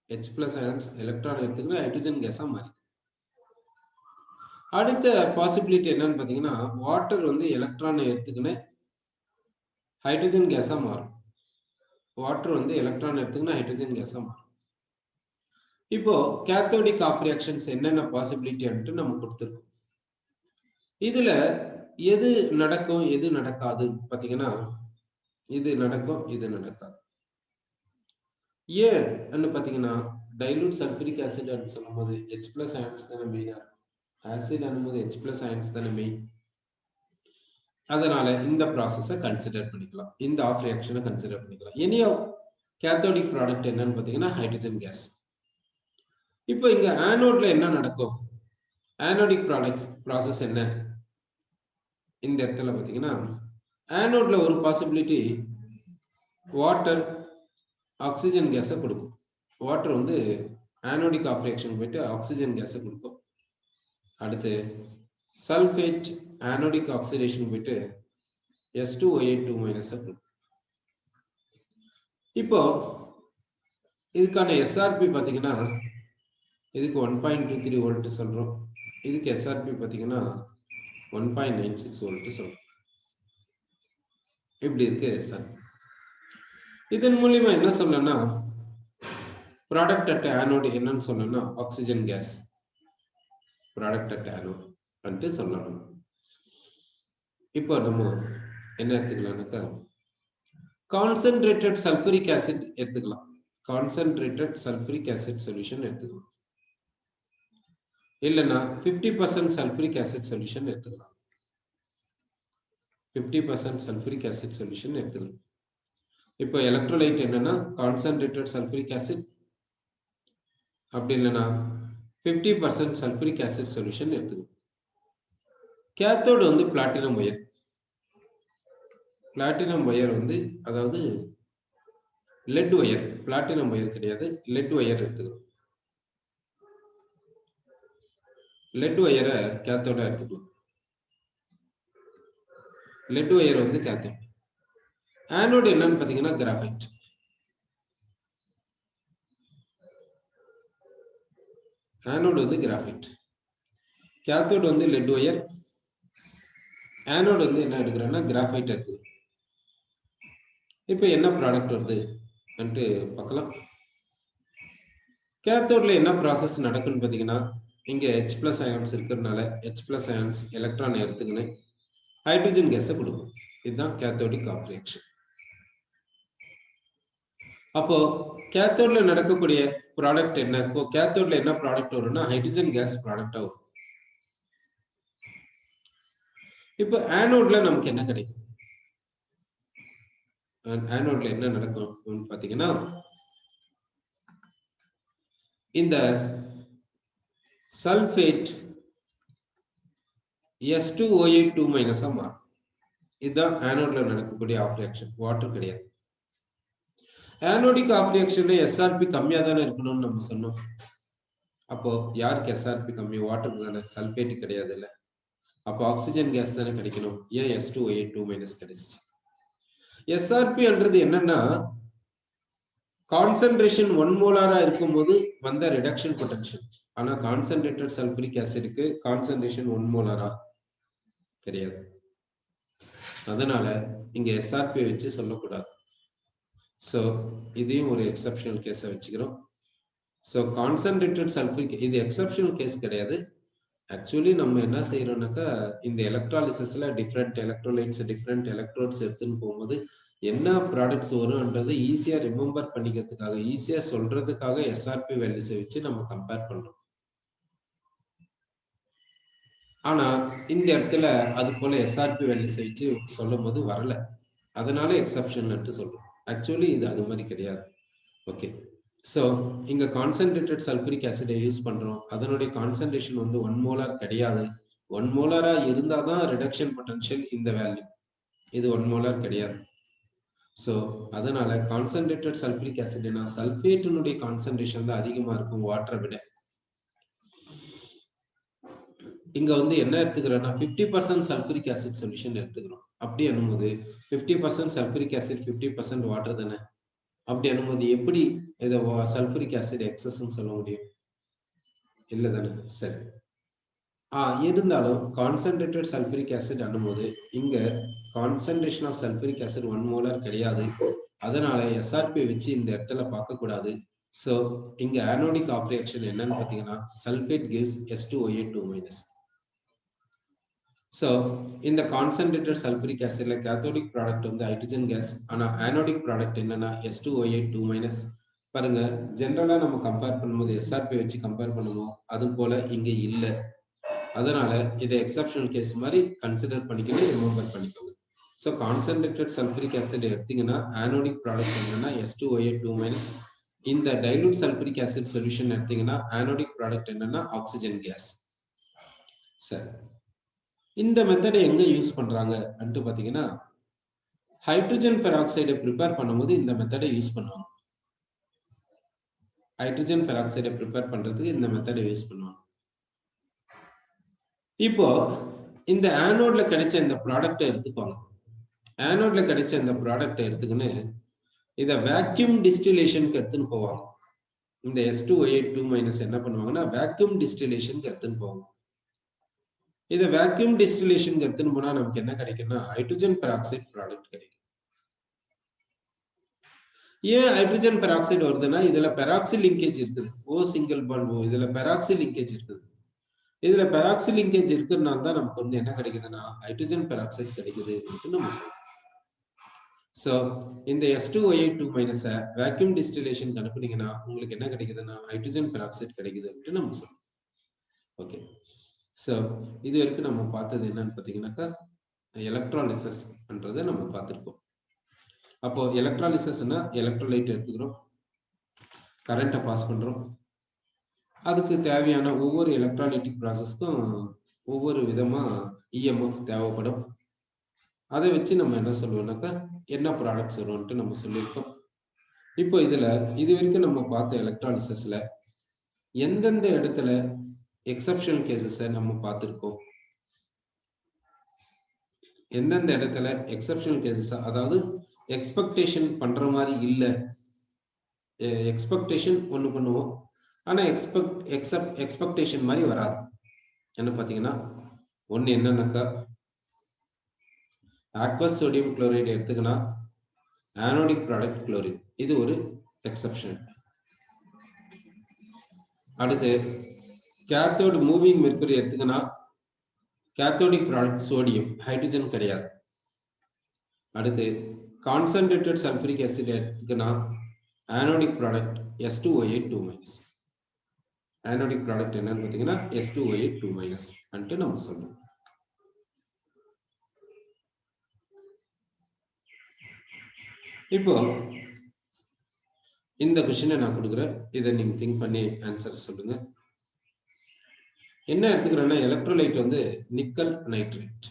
H+ அயான்ஸ் எலக்ட்ரானை எடுத்துக்கணும் ஹைட்ரஜன் கேஸா மாறிக்கும். அடுத்த பாசிபிலிட்டி என்னன்னு பாத்தீங்கன்னா வாட்டர் வந்து எலக்ட்ரானை எடுத்துக்கணும் ஹைட்ரஜன் கேஸா மாறும். வாட்டர் வந்து எலக்ட்ரான் எடுத்துக்கணும் ஹைட்ரஜன் கேஸா மாறும். இப்போ கேத்தோடிக் ஆஃப் ரியாக்ஷன்ஸ் என்னென்ன பாசிபிலிட்டி நம்ம கொடுத்துருக்கோம். இதுல எது நடக்கும் எது நடக்காது பாத்தீங்கன்னா, இது நடக்கும் இது நடக்காது. ஏன்னு பாத்தீங்கன்னா, டைலூட் சல்பூரிக் ஆசிட் சொல்லும்போது H+ அயன்ஸ் தானே மெயினா இருக்கும். ஆசிட் அனும்போது H+ அயன்ஸ் தானே மெயின். அதனால இந்த ப்ராசஸை கன்சிடர் பண்ணிக்கலாம். இந்த ஆஃப் ரியாக்ஷனை கன்சிடர் பண்ணிக்கலாம். எனி கேத்தோடிக் ப்ராடக்ட் என்னன்னு பாத்தீங்கன்னா ஹைட்ரஜன் கேஸ். இப்போ இங்க ஆனோட்ல என்ன நடக்கும்? ஆனோடிக் ப்ராசஸ் என்ன? இந்த இடத்துல பாத்தீங்கன்னா ஆனோட்ல ஒரு பாசிபிலிட்டி வாட்டர் ஆக்சிஜன் கேஸை கொடுக்கும். வாட்டர் வந்து ஆனோடிக் ஆஃப் ரியாக்ஷன் போயிட்டு ஆக்சிஜன் கேஸை கொடுக்கும். அடுத்து சல்ஃபேட் ஆனோடிக் ஆக்சிடேஷன் போயிட்டு S2O8 கொடுக்கும். இப்போ இதுக்கான எஸ்ஆர்பி பாத்தீங்கன்னா இதுக்கு 1.23 வோல்ட் சொல்றோம். இதுக்கு எஸ்ஆர்பி பாத்தீங்கன்னா 1.96 வோல்ட் சொல்றோம். இப்படி இருக்கு சார். இதன் மூலியமா என்ன சொல்லணும்னா ப்ராடக்ட் அட் ஆனோட் என்னன்னு சொல்லணும்னா oxygen case product at anode வந்து சொல்லணும். இப்போ நம்ம என்ன எடுத்துக்கலாம்னாக்கா கான்சென்ட்ரேட்டட் சல்பூரிக் ஆசிட் எடுத்துக்கலாம். கான்சென்ட்ரேட்டட் சல்பூரிக் ஆசிட் சொல்யூஷன் எடுத்துக்கலாம். இல்லைன்னா 50% சல்பூரிக் ஆசிட் சொல்யூஷன் எடுத்துக்கலாம். 50% சல்பூரிக் ஆசிட் சொல்யூஷன் எடுத்துக்கலாம். இப்போ எலக்ட்ரோலைட் என்னன்னா கான்சென்ட்ரேட்டட் சல்பூரிக் ஆசிட், அப்படி இல்லைன்னா 50% சல்பூரிக் ஆசிட் சொல்யூஷன் எடுத்துக்கலாம். கேத்தோடு வந்து பிளாட்டினம் ஒயர். பிளாட்டினம் ஒயர் வந்து அதாவது லெட் ஒயர், பிளாட்டினம் ஒயர் கிடையாது, லெட் ஒயர் எடுத்துக்கலாம். லெட் ஒயரை கேத்தோட எடுத்துக்கலாம். லெட் ஒயர் வந்து கேத்தோட். ஆனோடு என்னன்னு பாத்தீங்கன்னா கிராஃபைட். ஆனோடு வந்து கிராஃபைட். கேத்தோடு வந்து லெட் ஒயர். ஆனோடு வந்து என்ன எடுக்கிறோம்னா கிராஃபைட் எடுத்து. இப்போ என்ன ப்ராடக்ட் வருது பார்க்கலாம். கேத்தோட்ல என்ன ப்ராசஸ் நடக்குன்னு பாத்தீங்கன்னா இங்க H+ அயான்ஸ் இருக்கிறதுனால H+ அயான்ஸ் எலக்ட்ரான் எடுத்துக்கின்னு ஹைட்ரஜன் கேஸை கொடுக்கும். இதுதான் கேத்தோடிக் ஆஃப் ரியாக்ஷன். அப்போ கேத்தோட்ல நடக்கக்கூடிய ப்ராடக்ட் என்ன? இப்போ கேத்தோட்ல என்ன ப்ராடக்ட் வரும்னா ஹைட்ரஜன் கேஸ் ப்ராடக்டா வரும். இப்போ ஆனோட்ல நமக்கு என்ன கிடைக்கும்? ஆனோட்ல என்ன நடக்கும் பாத்தீங்கன்னா இந்த சல்ஃபேட் S2O8 மைனஸா மாறும். இதுதான் ஆனோட்ல நடக்கக்கூடிய ஆஃப் ரியாக்ஷன். வாட்டர் கிடையாது. ஆனோடிக் ஆஃப் ரியாக்ஷன்ல எஸ்ஆர்பி கம்மியா தானே இருக்கணும்னு நம்ம சொன்னோம். அப்போ யாருக்கு எஸ்ஆர்பி கம்மி? வாட்டருக்கு தானே, சல்ஃபேட் கிடையாது இல்ல. அப்போ ஆக்சிஜன் கேஸ் தானே கிடைக்கணும். ஏன் S2O8 கிடைச்சிச்சு? எஸ்ஆர்பி என்றது என்னன்னா கான்சென்ட்ரேஷன் 1 மோலாரா இருக்கும்போது வந்த ரிடக்ஷன் பொட்டன்ஷியல். ஆனா கான்சென்ட்ரேட்டட் சல்பூரிக் ஆசிட்க்கு கான்சென்ட்ரேஷன் 1 மோலாரா கிடையாது. அதனால இங்க எஸ்ஆர்பி வச்சு சொல்லக்கூடாது. சோ இதையும் ஒரு எக்ஸெப்ஷனல் கேஸை வச்சுக்கிறோம். சோ கான்சென்ட்ரேட்டட் சல்பூரிக் இது எக்ஸெப்ஷனல் கேஸ் கிடையாது. ஆக்சுவலி நம்ம என்ன செய்யறோம்னாக்கா இந்த எலக்ட்ராலிசிஸ்ல டிஃப்ரெண்ட் எலக்ட்ரோலைட்ஸ் டிஃப்ரெண்ட் எலக்ட்ரோட்ஸ் எடுத்துன்னு போகும்போது என்ன ப்ராடக்ட்ஸ் வரும்ன்றது ஈஸியா ரிமெம்பர் பண்ணிக்கிறதுக்காக, ஈஸியா சொல்றதுக்காக எஸ்ஆர்பி வேல்யூஸை வச்சு நம்ம கம்பேர் பண்றோம். ஆனா இந்த இடத்துல அது போல எஸ்ஆர்பி வேல்யூஸை வச்சு சொல்லும் போது வரல. அதனால எக்ஸெப்ஷன் சொல்றோம். ஆக்சுவலி இது அது மாதிரி கிடையாது. ஓகே. ஸோ இங்க கான்சென்ட்ரேட்டட் சல்பூரிக் ஆசிடை யூஸ் பண்றோம். அதனுடைய கான்சென்ட்ரேஷன் வந்து 1 மோலார் கிடையாது. 1 மோலாரா இருந்தாதான் ரிடக்ஷன் பொட்டன்ஷியல் இந்த வேல்யூ. இது 1 மோலார் கிடையாது. ஸோ அதனால கான்சென்ட்ரேட்டட் சல்பூரிக் ஆசிட்னா சல்ஃபேட்டினுடைய கான்சென்ட்ரேஷன் தான் அதிகமா இருக்கும் வாட்டரை விட. இங்க வந்து என்ன எடுத்துக்கிறோம்னா 50% சல்பூரிக் ஆசிட் சொல்யூஷன் எடுத்துக்கிறோம். அப்படி அனும்போது 50% சல்பூரிக் ஆசிட் 50% வாட்டர் தானே. அப்படி அனும்போது எப்படி இதை சல்பூரிக் ஆசிட் எக்ஸஸ்ன்னு சொல்ல முடியும்? இல்லை தானே. சரி. இருந்தாலும் கான்சென்ட்ரேட்டட் சல்பூரிக் ஆசிட் அனும்போது இங்க concentration of sulphuric acid 1 molar கிடையாது. அதனால எஸ்ஆர்பி வச்சு இந்த இடத்துல பார்க்க கூடாது. ஸோ இங்க ஆனோடிக் ஆஃப் ரியாக்ஷன் என்னன்னு பார்த்தீங்கன்னா சல்ஃபேட் கிவ்ஸ் S2OA2-. ஸோ இந்த கான்சன்ட்ரேட்டட் சல்ஃபரிக் ஆசிட்ல கேத்தோடிக் ப்ராடக்ட் வந்து ஹைட்ரஜன் கேஸ், ஆனால் ஆனோடிக் ப்ராடக்ட் என்னன்னா S2OA2-. பாருங்க, ஜென்ரலா நம்ம கம்பேர் பண்ணும்போது SRP வச்சு கம்பேர் பண்ணுவோம், அது போல இங்க இல்லை. அதனால இதை எக்ஸப்ஷனல் கேஸ் மாதிரி கன்சிடர் பண்ணிக்கணும், ரிமெம்பர் பண்ணிக்கோங்க. ஸோ கான்சன்ட்ரேட்டட் சல்ஃபரிக் ஆசிட் எடுத்தீங்கன்னா ஆனோடிக் ப்ராடக்ட் என்னன்னா S2OA2-. இந்த டைலூட் சல்ஃபரிக் ஆசிட் சொல்யூஷன் எடுத்தீங்கன்னா ஆனோடிக் ப்ராடக்ட் என்னன்னா ஆக்சிஜன் கேஸ். சரி, இந்த மெத்தடை எங்க யூஸ் பண்றாங்க அப்படின்ட்டு பாத்தீங்கன்னா ஹைட்ரஜன் பெராக்சைடை ப்ரிப்பேர் பண்ணும்போது இந்த மெத்தடை யூஸ் பண்ணுவாங்க. ஹைட்ரஜன் பெராக்சைடை ப்ரிப்பேர் பண்றதுக்கு இந்த மெத்தடை யூஸ் பண்ணுவாங்க. இப்போ இந்த ஆனோட்ல கிடைச்ச இந்த ப்ராடக்டை எடுத்துக்குவாங்க. ஆனோட்ல கிடைச்ச இந்த ப்ராடக்டை எடுத்துக்கின்னு இதை வேக்யூம் டிஸ்டிலேஷனுக்கு எடுத்துன்னு போவாங்க. இந்த S2OA2- என்ன பண்ணுவாங்கன்னா வேக்யூம் டிஸ்டிலேஷனுக்கு எடுத்துன்னு போவாங்க. இதை வேக்யூம் டிஸ்டிலேஷனுக்கு எடுத்துன்னு போனா நமக்கு என்ன கிடைக்கும்னா ஹைட்ரஜன் பெராக்சைடு ப்ராடக்ட் கிடைக்கும். ஏன் ஹைட்ரஜன் பெராக்சைடு வருதுன்னா இதுல பெராக்சில் லிங்கேஜ் இருக்குது. O சிங்கிள் பாண்ட் O, இதுல பெராக்சில் லிங்கேஜ் இருக்குது. இதுல பெராக்சில் லிங்கேஜ் இருக்கிறதுனால தான் நமக்கு வந்து என்ன கிடைக்குதுன்னா ஹைட்ரஜன் பெராக்சைடு கிடைக்குது நம்ம சொல்றோம். ஸோ இந்த S2OA2- வேக்யூம் டிஸ்டிலேஷன் அனுப்புனீங்கன்னா உங்களுக்கு என்ன கிடைக்குதுன்னா ஹைட்ரஜன் பெராக்சைடு கிடைக்குது அப்படின்னு நம்ம சொல்றோம். ஓகே, ஸோ இது வரைக்கும் நம்ம பார்த்தது என்னன்னு பார்த்தீங்கன்னாக்கா எலக்ட்ராலிசிஸ் பண்றதை நம்ம பார்த்துருக்கோம். அப்போ எலக்ட்ராலிசிஸ்னா எலக்ட்ரோலைட் எடுத்துக்கிறோம், கரண்ட்டை பாஸ் பண்றோம், அதுக்கு தேவையான ஒவ்வொரு எலக்ட்ராலிட்டிக் ப்ராசஸ்க்கும் ஒவ்வொரு விதமா EMF தேவைப்படும். அதை வச்சு நம்ம என்ன சொல்லுவோம்னாக்கா என்ன ப்ராடக்ட்ஸ் வரும்ன்ட்டு நம்ம சொல்லியிருக்கோம். இப்போ இதுல இது வரைக்கும் நம்ம பார்த்த எலக்ட்ராலிசிஸ்ல எந்தெந்த இடத்துல எக்ஸப்ஷனல் கேசஸை நம்ம பார்த்துருக்கோம், எந்தெந்த இடத்துல எக்ஸப்ஷனல் கேசஸ், அதாவது எக்ஸ்பெக்டேஷன் பண்ற மாதிரி இல்லை, எக்ஸ்பெக்டேஷன் ஒன்று பண்ணுவோம் ஆனா எக்ஸ்பெக்டேஷன் மாதிரி வராது. என்ன பார்த்தீங்கன்னா ஒன்று என்னன்னாக்கா ஆக்வஸ் சோடியம் குளோரைடு எடுத்துக்கினா ஆனோடிக் ப்ராடக்ட் குளோரின், இது ஒரு எக்ஸப்ஷன். அடுத்து கேத்தோடு மூவிங் மெர்க்குரி எடுத்துக்கினா கேத்தோடிக் ப்ராடக்ட் சோடியம், ஹைட்ரஜன் கிடையாது. அடுத்து கான்சன்ட்ரேட்டட் சல்ஃபரிக் ஆசிட் எடுத்துக்கினா anodic product S2OA2-. Anodic product என்னன்னு பார்த்தீங்கன்னா S2OA2- அன்ட்டு நம்ம சொல்றோம். இப்போ இந்த கொஸ்டினை நான் கொடுக்குறேன், இதை நீங்க திங்க் பண்ணி ஆன்சர் சொல்லுங்க. என்ன எடுத்துக்கிறேன்னா எலக்ட்ரோலைட் வந்து nickel nitrate,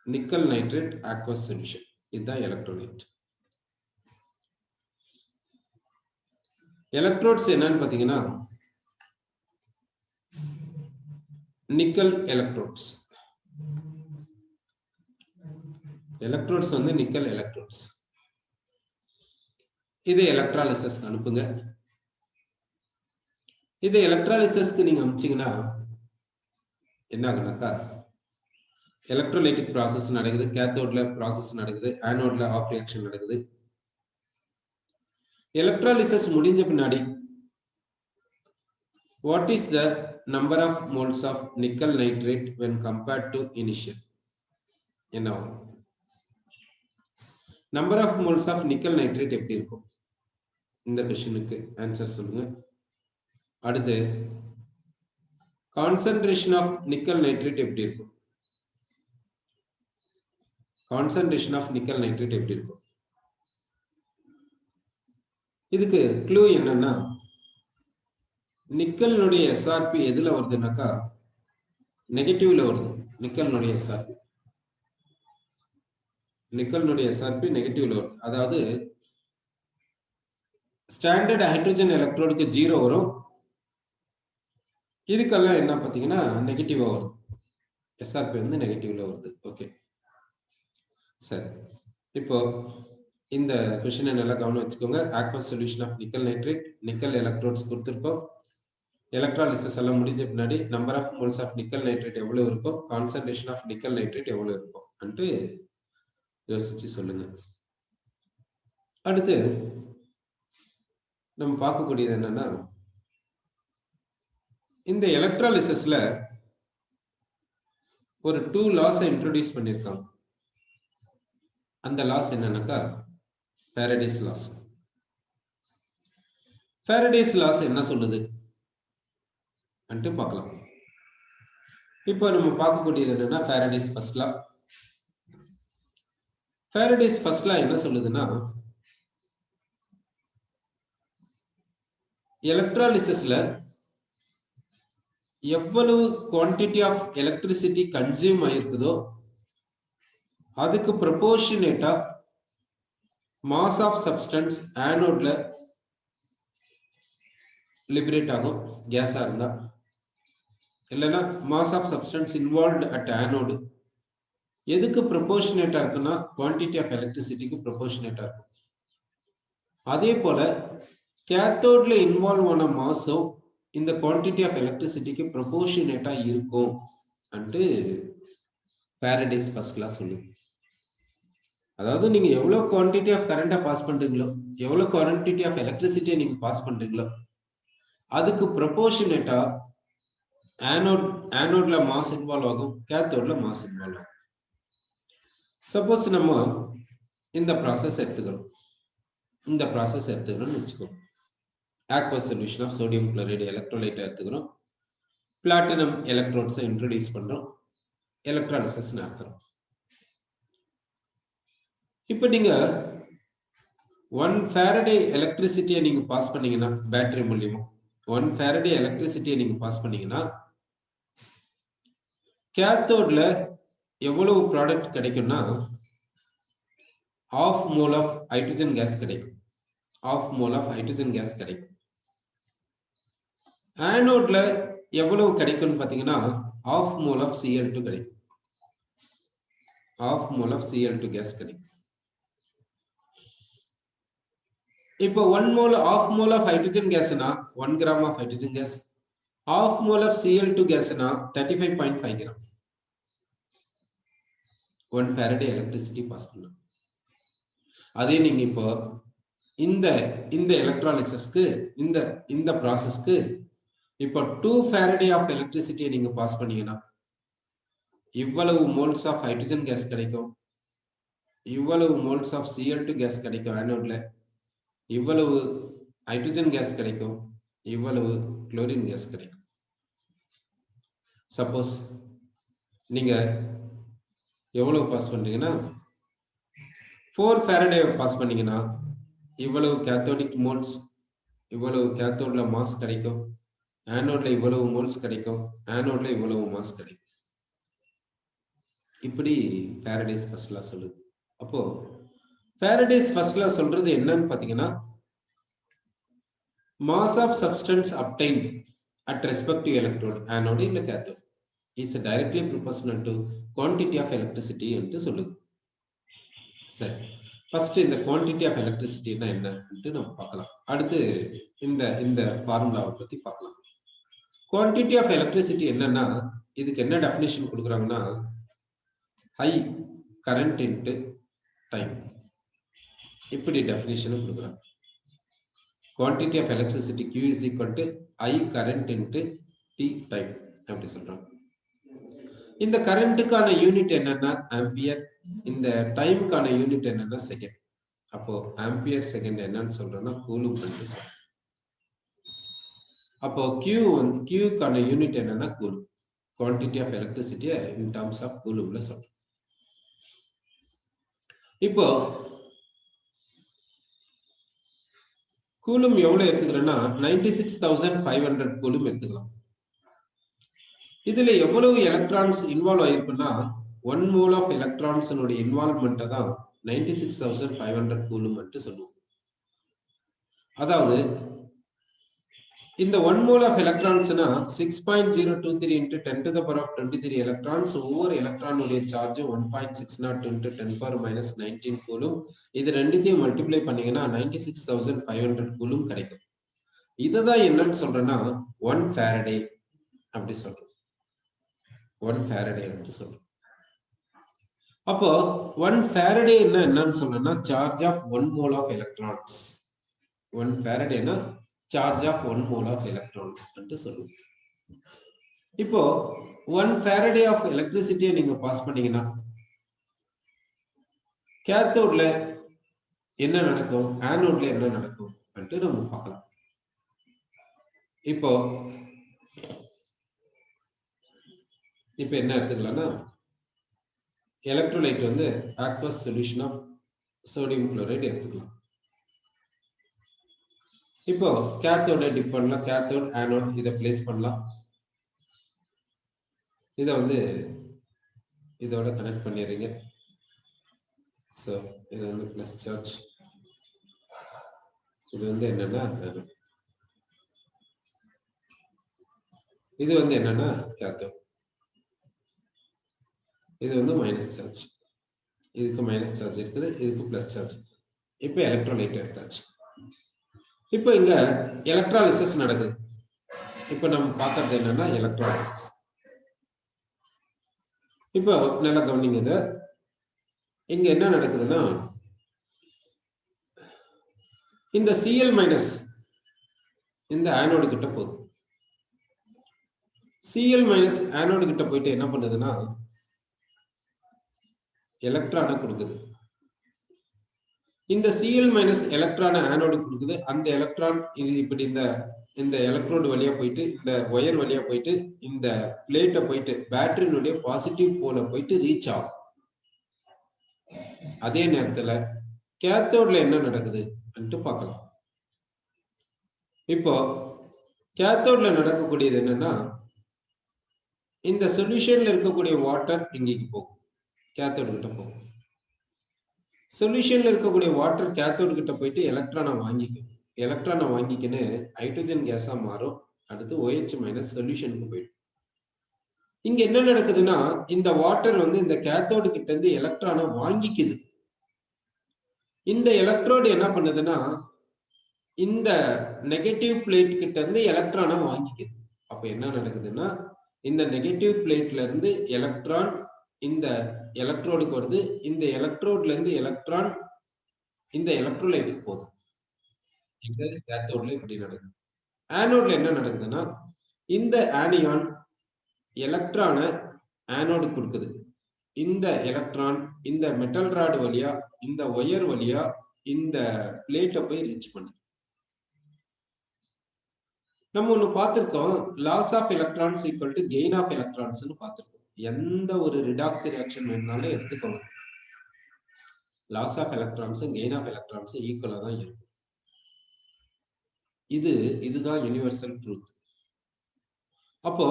nickel nitrate aqueous solution, இதுதான் எலக்ட்ரோலைட். எலக்ட்ரோட்ஸ் என்னன்னு பார்த்தீங்கன்னா நிக்கல் எலக்ட்ரோட்ஸ், எலக்ட்ரோட்ஸ் வந்து நிக்கல் எலக்ட்ரோட்ஸ். இது எலக்ட்ராலிசிஸ்க்கு அனுப்புங்க. இது எலக்ட்ராலிசிஸ்க்கு நீங்க அனுப்பிச்சீங்கன்னா என்ன ஆகுனாக்கா எலக்ட்ரோலைட்டிக் ப்ராசஸ் நடக்குது, கேத்தோட்ல ப்ராசஸ் நடக்குது, ஆனோட்ல ஆஃப் ரியாக்ஷன் நடக்குது. எலக்ட்ராலிசிஸ் முடிஞ்ச பின்னாடி what is the number of moles of nickel nitrate when compared to initial? என்ன ஆகும்? Number of moles of nickel nitrate எப்படி இருக்கும்? இந்த क्वेश्चनக்கு ஆன்சர் சொல்லுங்க. அடுத்து கான்சன்ட்ரேஷன் ஆஃப் நிக்கல் நைட்ரேட் எப்படி இருக்கும்? கான்சன்ட்ரேஷன் ஆஃப் நிக்கல் நைட்ரேட் எப்படி இருக்கும்? இதுக்கு க்ளூ என்னன்னா நிக்கல்னுடைய SRP எதுல வருதுனாக்கா நெகட்டிவ்ல வருது. நிக்கல்னுடைய SRP, நிக்கல்னுடைய SRP நெகட்டிவ்ல வருது. அதாவது ஸ்டாண்டர்ட் ஹைட்ரஜன் எலக்ட்ரோடுக்கு 0 வரும், இதுக்கெல்லாம் என்ன பார்த்தீங்கன்னா நெகட்டிவா வரும். SRP வந்து நெகட்டிவ்ல வருது. ஓகே, சரி. இப்போ இந்த क्वेश्चन நல்லா கவனம் வச்சுக்கோங்க. Aqueous solution of nickel nitrate, nickel electrodes கொடுத்திருக்கோம். எலக்ட்ராலிசிஸ் எல்லாம் முடிஞ்ச பின்னாடி number of moles of nickel nitrate எவ்வளவு இருக்கும், கான்சன்ட்ரேஷன் ஆஃப் நிக்கல் நைட்ரேட் எவ்வளவு இருக்கும் அன்ட்டு யோசிச்சு சொல்லுங்க. அடுத்து நம்ம பார்க்கக்கூடியது என்னன்னா, இந்த எலக்ட்ராலிசிஸ்ல ஒரு 2 லாஸ் இன்ட்ரோடியூஸ் பண்ணிருக்காங்க. அந்த லாஸ் என்னன்னாக்கா ஃபாரடேஸ் லாஸ். ஃபாரடேஸ் லாஸ் என்ன சொல்லுது அன்ட்டு பார்க்கலாம். இப்போ நம்ம பார்க்கக்கூடியது என்னன்னா Faraday's first law. Faraday's first law என்ன சொல்லுதுன்னா, எலக்ட்ராலிசிஸ்ல எவ்வளவு குவான்டிட்டி ஆஃப் எலக்ட்ரிசிட்டி கன்சியூம் ஆயிருக்குதோ அதுக்கு ப்ரொபோர்ஷனேட்டா மாஸ் ஆஃப் சப்ஸ்டன்ஸ் ஆனோட்ல லிபரேட் ஆகும் கேஸா இருந்தா, இல்லைன்னா mass of substance involved at anode எதுக்கு ப்ரொபோர்ஷனேட்டா இருக்குன்னா குவான்டிட்டி ஆஃப் எலக்ட்ரிசிட்டிக்கு ப்ரொபோர்ஷனேட்டா இருக்கும். அதே போல கேத்தோட்ல இன்வால்வ் ஆன மாஸும் இந்த குவான்டிட்டி ஆஃப் எலக்ட்ரிசிட்டிக்கு ப்ரொபோர்ஷனேட்டா இருக்கும் அண்டு ஃபாரடேஸ் ஃபர்ஸ்ட் லா சொல்லுது. அதாவது நீங்க எவ்வளவு குவான்டிட்டி ஆஃப் கரண்டை பாஸ் பண்றீங்களோ, எவ்வளவு குவான்டிட்டி ஆஃப் எலக்ட்ரிசிட்டியை நீங்க பாஸ் பண்றீங்களோ அதுக்கு ப்ரொபோர்ஷனேட்டா ஆனோட்ல மாஸ் இன்வால்வ் ஆகும், கேத்தோட்ல மாஸ் இன்வால்வ் ஆகும். சப்போஸ் நம்ம இந்த ப்ராசஸ் எடுத்துக்கிறோம்னு வச்சுக்கோங்க. aqueous solution of sodium chloride electrolyte எடுத்துக்கிறோம், பிளாட்டினம் எலக்ட்ரோட்ஸை இன்ட்ரோடியூஸ் பண்றோம், எலக்ட்ராலிசிஸ் நடத்துறோம். இப்போ நீங்க 1 ஃபாரடே எலக்ட்ரிசிட்டியை நீங்க பாஸ் பண்ணீங்கன்னா, பேட்டரி மூலியமா 1 ஃபாரடே எலக்ட்ரிசிட்டியை நீங்க பாஸ் பண்ணீங்கன்னா, கேத்தோட்ல எவ்வளவு ப்ராடக்ட் கிடைக்கும்னா ½ மோல் ஆஃப் ஹைட்ரஜன் கேஸ் கிடைக்கும். ½ மோல் ஆஃப் ஹைட்ரஜன் கேஸ் கிடைக்கும். ஆனோட்ல எவ்வளவு கிடைக்கும்னு பாத்தீங்கன்னா ½ மோல் ஆஃப் Cl2 கிடைக்கும். ½ மோல் ஆஃப் Cl2 கேஸ் கிடைக்கும். இப்போ 1 மோல் ½ மோல் ஆஃப் ஹைட்ரஜன் கேஸ்னா 1 gram of hydrogen gas, ½ mole of Cl2 கேஸ்னா 35.5 கிராம். 1 ஃபாரடே எலக்ட்ரிசிட்டி பாஸ் பண்ணலாம். அதே நீங்க இப்போ இந்த எலக்ட்ராலிசிஸ்க்கு இந்த ப்ராசஸ்க்கு இப்போ 2 ஃபாரடே ஆஃப் எலக்ட்ரிசிட்டியை நீங்க பாஸ் பண்ணீங்கன்னா இவ்வளவு மோல்ஸ் ஆஃப் ஹைட்ரஜன் கேஸ் கிடைக்கும், இவ்வளவு மோல்ஸ் ஆஃப் Cl2 கேஸ் கிடைக்கும் ஆனோட்ல, இவ்வளவு ஹைட்ரஜன் கேஸ் கிடைக்கும், இவ்வளவு குளோரின் கேஸ் கிடைக்கும். சப்போஸ் நீங்க எவ்வளவு பாஸ் பண்றீங்கன்னா 4 ஃபாரடே பாஸ் பண்ணீங்கன்னா இவ்வளவு கேத்தோடிக் மோல்ஸ், இவ்வளவு கேத்தோட்ல மாஸ் கிடைக்கும், ஆனோட்ல இவ்வளவு மோல்ஸ் கிடைக்கும், ஆனோட்ல இவ்வளவு மாஸ் கிடைக்கும். இப்படி ஃபாரடேஸ் ஃபர்ஸ்ட் லா சொல்லுது. அப்போ ஃபாரடேஸ் ஃபர்ஸ்ட் லா சொல்றது என்னன்னு பாத்தீங்கன்னா, mass of substance obtained at respective electrode, anode இல்ல cathode, is directly proportional to quantity of electricity என்று சொல்லுது. சரி, ஃபர்ஸ்ட் இந்த குவான்டிட்டி ஆஃப் எலக்ட்ரிசிட்டினா என்னன்னு நம்ம பார்க்கலாம். அடுத்து இந்த ஃபார்முலாவை பத்தி பார்க்கலாம். குவான்டிட்டி ஆஃப் எலக்ட்ரிசிட்டி என்னன்னா, இதுக்கு என்ன டெஃபினிஷன் கொடுக்குறாங்கன்னா, ஹை கரண்ட் இன்ட்டு டைம், இப்படி டெஃபினிஷன் கொடுக்குறாங்க. Quantity of electricity Q is equal to I current into T time அப்படி சொல்றாங்க. இந்த கரண்ட்டுக்கான யூனிட் என்னன்னா ஆம்பியர், இந்த டைமுக்கான யூனிட் என்னன்னா செகண்ட். அப்போ ஆம்பியர் செகண்ட் என்னன்னு சொல்றோம்னா கூலும் பண்ணி சொல்றோம். அப்போ Qக்கான யூனிட் என்னன்னா கூலும். குவான்டிட்டி ஆஃப் எலக்ட்ரிசிட்டியை இன் டர்ம்ஸ் ஆஃப் கூலும்ல சொல்றோம். இப்போ கூலும் எவ்வளவு எடுத்துக்கிறேன்னா 96,500 கூலும் எடுத்துக்கலாம். இதுல எவ்வளவு எலக்ட்ரான்ஸ் இன்வால்வ் ஆயிருக்குன்னா 1 மோல் ஆஃப் எலக்ட்ரான்ஸ் இன்வால்வ்மெண்ட் தான் 96,500 கூலும் சொல்லுவோம். அதாவது இந்த 1 மோல் ஆஃப் எலக்ட்ரான்ஸ்னா 6.023 into 10 to the power of 23 electrons. ஒவ்வொரு எலக்ட்ரானுடைய charge 1.602 into 10 power minus 19 coulomb. இது ரெண்டுத்தையும் மல்டிப்ளை பண்ணீங்கன்னா 96,500 கூலும் கிடைக்கும். இதுதான் என்னன்னு சொல்றேன்னா 1 ஃபாரடே அப்படி சொல்றோம். 1 ஃபாரடே அப்படி சொல்றோம். அப்போ 1 ஃபாரடே என்னன்னு சொல்றேன்னா charge of 1 mole of electrons. 1 ஃபாரடேனா charge of 1 mole of electrons என்று சொல்லுவோம். இப்போ 1 ஃபாரடே ஆஃப் எலக்ட்ரிசிட்டியை நீங்க பாஸ் பண்ணீங்கன்னா கேத்தோட்ல என்ன நடக்கும், ஆனோட்ல என்ன நடக்கும் நம்ம பார்க்கலாம். இப்போ என்ன எடுத்துக்கலாம்னா எலக்ட்ரோலைட் வந்து aqueous solution of sodium chloride எடுத்துக்கலாம். இப்போ கேத்தோட டிப் பண்ணலாம், கேத்தோட் ஆனோட் இதை பிளேஸ் பண்ணலாம். இதை வந்து இதோட கனெக்ட் பண்ணிடுறீங்க. ஸோ இது வந்து பிளஸ் சார்ஜ், இது வந்து என்னன்னா இது வந்து என்னன்னா கேத்தோட், இது வந்து மைனஸ் சார்ஜ், இதுக்கு மைனஸ் சார்ஜ் இருக்குது, இதுக்கு பிளஸ் சார்ஜ். இப்போ எலக்ட்ரோலைட் எடுத்தாச்சு. இப்போ இங்க எலக்ட்ராலிசிஸ் நடக்குது. இப்போ நம்ம பார்க்கறது என்னன்னா எலக்ட்ராலிசிஸ். இப்போ நல்லா கவனிங்க, இங்க என்ன நடக்குதுன்னா இந்த Cl மைனஸ் இந்த ஆனோடு கிட்ட போகுது. Cl மைனஸ் ஆனோடு கிட்ட போயிட்டு என்ன பண்ணுதுன்னா எலக்ட்ரானை கொடுக்குது. இந்த Cl மைனஸ் எலக்ட்ரானை ஆனோடு கொடுக்குது. அந்த எலக்ட்ரான் இது இப்படி இந்த எலக்ட்ரோடு வழியா போயிட்டு இந்த ஒயர் வழியா போயிட்டு இந்த பிளேட்டை போயிட்டு பேட்டரியினுடைய பாசிட்டிவ் போல போயிட்டு ரீச் ஆகும். அதே நேரத்துல கேத்தோட்ல என்ன நடக்குது பார்க்கலாம். இப்போ கேத்தோட்ல நடக்கக்கூடியது என்னன்னா இந்த சொல்யூஷன்ல இருக்கக்கூடிய வாட்டர் இங்கேக்கு போகும், கேத்தோடு கிட்ட போகும். சொல்யூஷன்ல இருக்கக்கூடிய வாட்டர் கேத்தோடு கிட்ட போயிட்டு எலக்ட்ரானை வாங்கிக்கின்னு ஹைட்ரஜன் கேஸா மாறும். அடுத்து OH மைனஸ் சொல்யூஷனுக்கு போயிடும். இங்க என்ன நடக்குதுன்னா இந்த வாட்டர் வந்து இந்த கேத்தோடு கிட்ட இருந்து எலக்ட்ரானை வாங்கிக்குது. இந்த எலக்ட்ரோடு என்ன பண்ணுதுன்னா இந்த நெகட்டிவ் பிளேட் கிட்ட இருந்து எலக்ட்ரானை வாங்கிக்குது. அப்ப என்ன நடக்குதுன்னா இந்த நெகட்டிவ் பிளேட்ல இருந்து எலக்ட்ரான் இந்த எலக்ட்ரோடுக்கு வருது. இந்த எலக்ட்ரோட்ல இருந்து எலக்ட்ரான் இந்த எலக்ட்ரோலைட்டுக்கு போகுது. கேத்தோட்ல இப்படி நடக்குது. ஆனோட்ல என்ன நடக்குதுன்னா இந்த ஆனியான் எலக்ட்ரானை ஆனோடு கொடுக்குது. இந்த எலக்ட்ரான் இந்த மெட்டல் ராட் வழியா இந்த ஒயர் வழியா இந்த பிளேட்டை போய் ரீச் பண்ணுது. நம்ம ஒண்ணு பார்த்திருக்கோம், loss of electrons equal to gain of electrons பார்த்திருக்கோம். எந்த ஒரு ரிடாக்ஸ் ரியாக்ஷன் வேணாலும் எடுத்துக்கோங்க, லாஸ் ஆஃப் எலக்ட்ரான்ஸும் கெயின் ஆஃப் எலக்ட்ரான்ஸும் ஈக்குவலா தான் இருக்கும். இதுதான் யூனிவர்சல் ட்ரூத். அப்போ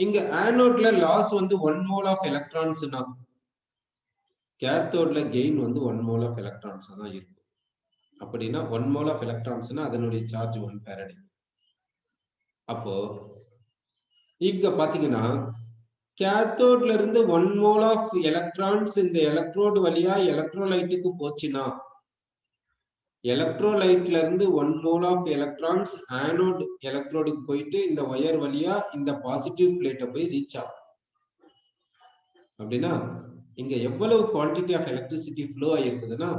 இங்க ஆனோட்ல லாஸ் வந்து 1 மோல் ஆஃப் எலக்ட்ரான்ஸ்னா கேத்தோட்ல கெயின் வந்து 1 மோல் ஆஃப் எலக்ட்ரான்ஸ் தான் இருக்கும். அப்படின்னா 1 மோல் ஆஃப் எலக்ட்ரான்ஸ்னா அதனுடைய சார்ஜ் 1 ஃபாரடே. அப்போ இங்க பாத்தீங்கன்னா கேத்தோட்ல இருந்து 1 மோல் ஆஃப் எலக்ட்ரான்ஸ் இந்த எலக்ட்ரோடு வழியா எலக்ட்ரோலைட்டுக்கு போச்சுன்னா எலக்ட்ரோலைட்ல இருந்து 1 மோல் ஆஃப் எலக்ட்ரான்ஸ் ஆனோட் எலக்ட்ரோடுக்கு போயிட்டு இந்த ஒயர் வழியா இந்த பாசிட்டிவ் பிளேட்டை போய் ரீச் ஆகும். அப்படின்னா இங்க எவ்வளவு குவான்டிட்டி ஆஃப் எலக்ட்ரிசிட்டி ஃப்ளோ ஆயிருக்குதுன்னா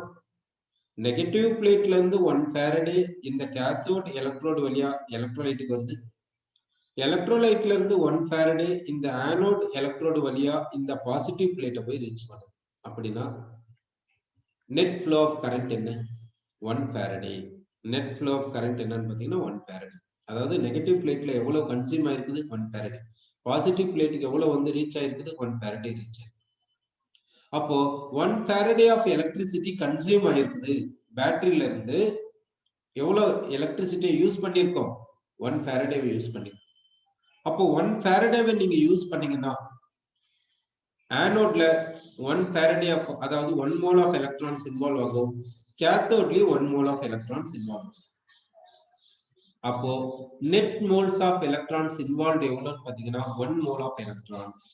நெகட்டிவ் பிளேட்ல இருந்து 1 ஃபாரடே இந்த கேத்தோட் எலக்ட்ரோடு வழியா எலக்ட்ரோலைட்டுக்கு வருது. எலக்ட்ரோலைட்ல இருந்து 1 ஃபாரடே இந்த ஆனோட் எலக்ட்ரோடு வழியா இந்த பாசிட்டிவ் பிளேட்டை போய் ரீச் பண்ணுது. அப்படின்னா நெட் ஃப்ளோ ஆஃப் கரண்ட் என்ன? 1 Faraday. Net flow of current என்னன்னு பாத்தீங்கன்னா 1 ஃபாரடே. அதாவது நெகட்டிவ் பிளேட்ல எவ்வளவு கன்சியூம் ஆயிருக்குது 1 ஃபாரடே, பாசிட்டிவ் பிளேட்டுக்கு எவ்வளவு வந்து ரீச் ஆயிருக்குது 1 ஃபாரடே ரீச் ஆயிருக்கு. அப்போ 1 ஃபாரடே ஆஃப் எலக்ட்ரிசிட்டி கன்சியூம் ஆயிருக்குது. பேட்டரியில இருந்து எவ்வளவு எலக்ட்ரிசிட்டியை யூஸ் பண்ணிருக்கோம்? 1 ஃபாரடேவை யூஸ் பண்ணிருக்கோம். அப்போ 1 ஃபாரடேவை நீங்க யூஸ் பண்ணீங்கன்னா ஆனோட்ல 1 ஃபாரடே அதாவது 1 மோல் ஆஃப் எலக்ட்ரான்ஸ் இன்வால்வ் ஆகும். கேத்தோட்லயும் 1 மோல் ஆஃப் எலக்ட்ரான்ஸ் இன்வால்வ் ஆகும். அப்போ net moles of electrons involve எவ்வளவுன்னு பாத்தீங்கன்னா 1 mole of electrons.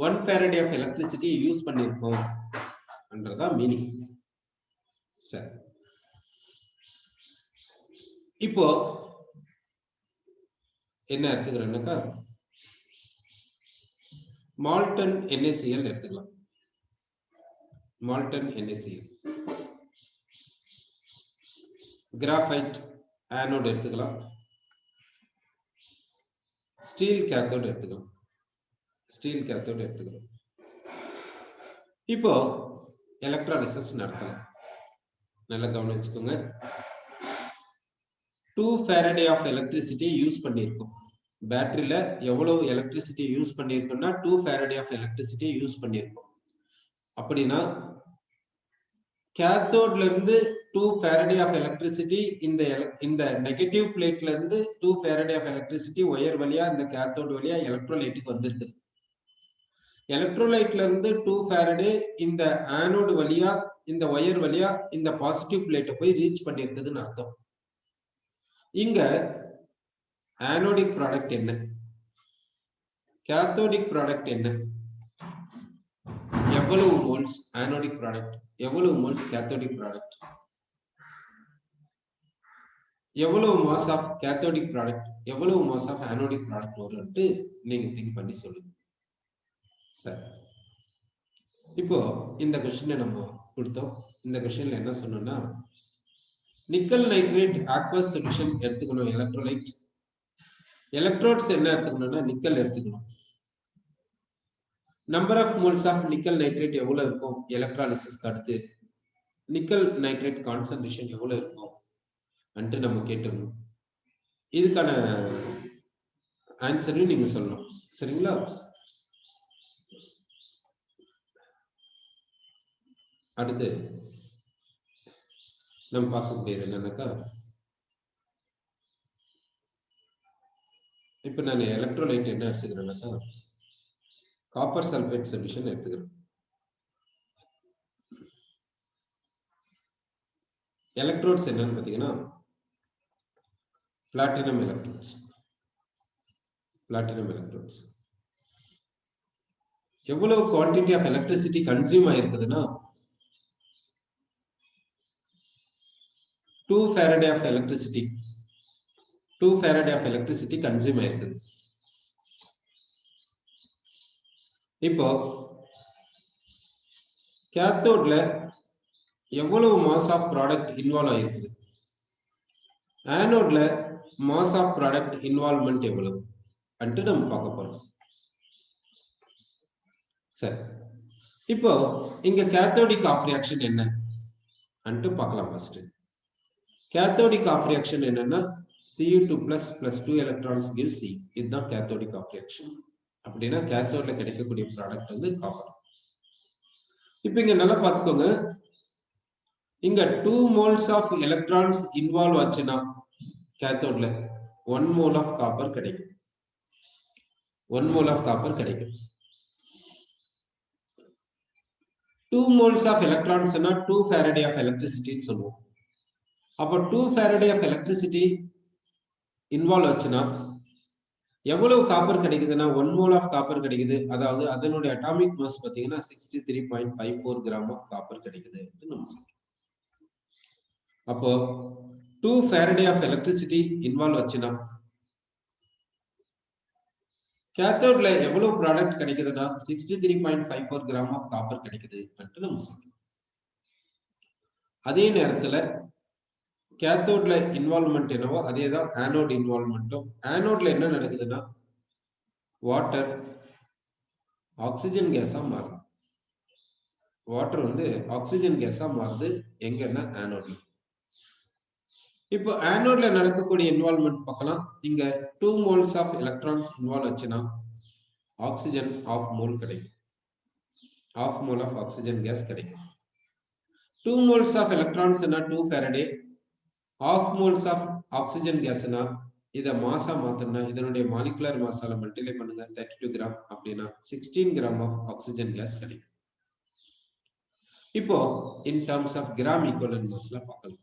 1 Faraday of electricity use பண்ணிருக்கோம் என்றதா மீனிங். சரி, இப்போ என்ன எடுத்துக்கிறேன்னாக்கா மால்டன் NaCl எடுத்துக்கலாம். மால்டன் NaCl கிராஃபைட் ஆனோடு எடுத்துக்கலாம், ஸ்டீல் கேத்தோடு எடுத்துக்கலாம், ஸ்டீல் கேத்தோடு எடுத்துக்கலாம். இப்போ எலக்ட்ராலிசிஸ் நடத்தலாம். நல்லா கவனிச்சுக்கோங்க. 2 ஃபாரடே ஆஃப் எலக்ட்ரிசிட்டி யூஸ் பண்ணியிருக்கோம். பேட்டரியில எவ்வளவு எலக்ட்ரிசிட்டி யூஸ் பண்ணியிருக்கோம்னா 2 ஃபாரடே ஆஃப் எலக்ட்ரிசிட்டி யூஸ் பண்ணியிருக்கோம். அப்படின்னா கேத்தோட்ல இருந்து 2 ஃபாரடே ஆஃப் எலக்ட்ரிசிட்டி இந்த நெகட்டிவ் பிளேட்ல இருந்து 2 ஃபாரடே ஆஃப் எலக்ட்ரிசிட்டி ஒயர் வழியா இந்த கேத்தோட் வழியா எலக்ட்ரோலைட்டுக்கு வந்திருக்கு. எலக்ட்ரோலைட்ல இருந்து 2 ஃபாரடே இந்த ஆனோடு வழியா இந்த ஒயர் வழியா இந்த பாசிட்டிவ் பிளேட்டை போய் ரீச் பண்ணிருக்குதுன்னு அர்த்தம். இங்க ஆனோடிக் ப்ராடக்ட் என்ன, கேத்தோடிக் ப்ராடக்ட் என்ன, எவ்வளவு மோல்ஸ் ஆனோடிக் ப்ராடக்ட், எவ்வளவு மோல்ஸ் கேத்தோடிக் ப்ராடக்ட், எவ்வளவு மாஸ் ஆஃப் கேத்தோடிக் ப்ராடக்ட், எவ்வளவு மாஸ் ஆஃப் ஆனோடிக் ப்ராடக்ட் வரும்னு நீங்க திங்க் பண்ணி சொல்லுங்க. சரி, இப்போ இந்த கொஸ்டினை நம்ம கொடுத்தோம். இந்த கொஸ்டின்ல என்ன சொன்னோம்னா நிக்கல் நைட்ரேட் ஆக்வஸ் சொல்யூஷன் எடுத்துக்கணும். எலக்ட்ரோலைட் எலக்ட்ரோட்ஸ் என்ன எடுத்துக்கணும்னா நிக்கல் எடுத்துக்கணும். Number of moles of nickel nitrate எவ்வளவு இருக்கும் எலக்ட்ராலிசிஸ்க்கு அடுத்து, நிக்கல் நைட்ரேட் கான்சன்ட்ரேஷன் எவ்வளவு இருக்கும் அன்ட்டு நம்ம கேட்டுருந்தோம். இதுக்கான ஆன்சரையும் நீங்க சொல்லணும். சரிங்களா? அடுத்து நம்ம பார்க்கக்கூடியது என்னன்னாக்கா, இப்ப நான் எலக்ட்ரோலைட் என்ன எடுத்துக்கிறேன்னாக்கா காப்பர் சல்பேட் சொல்யூஷன் எடுத்துக்கிறேன். எலக்ட்ரோட்ஸ் என்னன்னு பாத்தீங்கன்னா பிளாட்டினம் எலக்ட்ரோட்ஸ். பிளாட்டினம் எலக்ட்ரோட்ஸ் எவ்வளவு குவான்டிட்டி ஆஃப் எலக்ட்ரிசிட்டி கன்சியூம் ஆயிருக்குதுன்னா 2 Faraday of electricity 2 Faraday of electricity consume ஆயிருக்குது. இப்போ கேத்தோட்ல எவ்வளவு மாஸ் ஆஃப் ப்ராடக்ட் இன்வால்வ் ஆயிருக்குது, ஆனோட்ல மாஸ் ஆஃப் ப்ராடக்ட் இன்வால்வ்மெண்ட் எவ்வளவு அன்ட்டு நம்ம பார்க்க போறோம். சரி, இப்போ இங்க கேத்தோடிக் ஆஃப் ரியாக்ஷன் என்ன அன்ட்டு பார்க்கலாம். ஃபர்ஸ்ட் கேத்தோடிக் ஆஃப் ரியாக்ஷன் என்னன்னா Cu2 plus 2 electrons gives C. இதுதான் கேத்தோடிக் ஆஃப் ரியாக்ஷன். அப்படின்னா கேத்தோட்ல கிடைக்கக்கூடிய ப்ராடக்ட் வந்து காப்பர். இப்போ இங்க நல்லா பார்த்துக்கோங்க, இங்க 2 மோல்ஸ் ஆஃப் எலக்ட்ரான்ஸ் இன்வால்வ் ஆச்சுன்னா கேத்தோட்ல 1 மோல் ஆஃப் காப்பர் கிடைக்கும். 1 மோல் ஆஃப் காப்பர் கிடைக்கும். 2 மோல்ஸ் ஆஃப் எலக்ட்ரான்ஸ்னா 2 ஃபாரடே ஆஃப் எலக்ட்ரிசிட்டின்னு சொல்லுவோம். அப்போ 2 ஃபாரடே ஆஃப் எலக்ட்ரிசிட்டி இன்வால்வ் ஆச்சுன்னா எவ்வளவு காப்பர் கிடைக்குதுன்னா 1 மோல் ஆஃப் காப்பர் கிடைக்குது. அதாவது அதனுடைய அட்டாமிக் மாஸ் பாத்தீங்கன்னா 63.54 கிராம் ஆஃப் காப்பர் கிடைக்குது நம்ம சொல்றோம். அப்போ 2 ஃபாரடே ஆஃப் எலக்ட்ரிசிட்டி இன்வால்வ் ஆச்சுன்னா கேத்தோட்ல எவ்வளவு ப்ராடக்ட் கிடைக்குதுன்னா 63.54 கிராம் ஆஃப் காப்பர் கிடைக்குது நம்ம சொல்றோம். அதே நேரத்துல கேத்தோட்ல இன்வால்வ்மெண்ட் என்னவோ அதேதான் ஆனோட் இன்வால்வ்மெண்ட்டும். ஆனோட்ல என்ன நடக்குதுன்னா வாட்டர் ஆக்சிஜன் கேஸா மாறுது. வாட்டர் வந்து ஆக்சிஜன் கேஸா மாறுது எங்கன்னா ஆனோட்ல. இப்போ ஆனோட்ல நடக்கக்கூடிய இன்வால்வ்மெண்ட் பார்க்கலாம். இங்க 2 மோல்ஸ் ஆஃப் எலக்ட்ரான்ஸ் இன்வால்வ் ஆச்சுன்னா ஆக்சிஜன் ஆஃப் மோல் கிடைக்கும். Half mole of oxygen gas கிடைக்கும். 2 moles of electrons 2 Faraday, half moles of oxygen கேஸ்னா இதை மாசா மாத்தனா இதனுடைய மாலிகுலர் மாசால மல்டிப்ளை பண்ணுங்க 32 கிராம் அப்படின்னா 16 கிராம் ஆஃப் ஆக்சிஜன் கேஸ் கிடைக்கும். இப்போ in terms of gram equivalent மாஸ்ல பார்க்கலாம்.